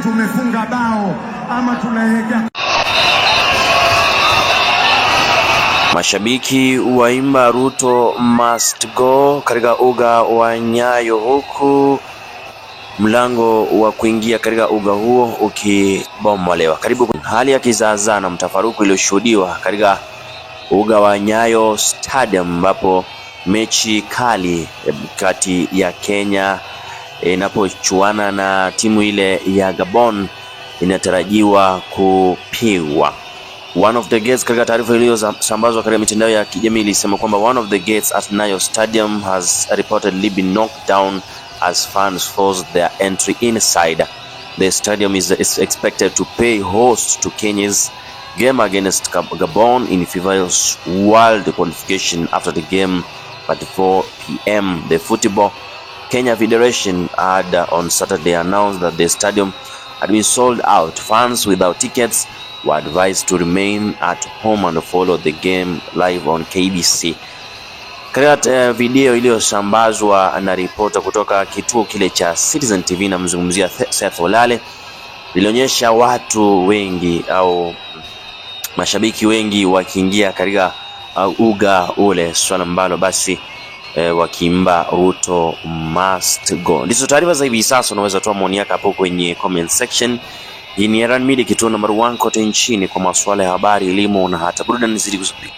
tumefunga bao ama tunaelekea. Mashabiki waimba Ruto must go katika uga wa Nyayo, huku mlango wa kuingia katika uga huo ukibomolewa. Karibu hali ya kizaazaa na mtafaruku iliyoshuhudiwa katika uga wa Nyayo Stadium, ambapo mechi kali kati ya Kenya inapochuana na timu ile ya Gabon inatarajiwa kupigwa. One of the gates, katika taarifa iliyosambazwa katika mitandao ya kijamii, ilisema kwamba one of the gates at Nyayo Stadium has reportedly been knocked down as fans forced their entry inside. The stadium is expected to pay host to Kenya's game against Gabon in FIFA's World Qualification after the game at 4 p.m. The Football Kenya Federation had on Saturday announced that the stadium had been sold out. Fans without tickets were advised to remain at home and follow the game live on KBC. Katika video iliyosambazwa na ripota kutoka kituo kile cha Citizen TV, na mzungumzia Seth Olale, ilionyesha watu wengi au mashabiki wengi wakiingia katika uga ule, swala ambalo basi wakiimba Ruto must go. Ndizo taarifa za hivi sasa. Unaweza toa maoni yako hapo kwenye comment section. Hii ni Erhan Media, kituo namba 1 kote nchini kwa masuala ya habari, elimu na hata burudani zidi kusubiri.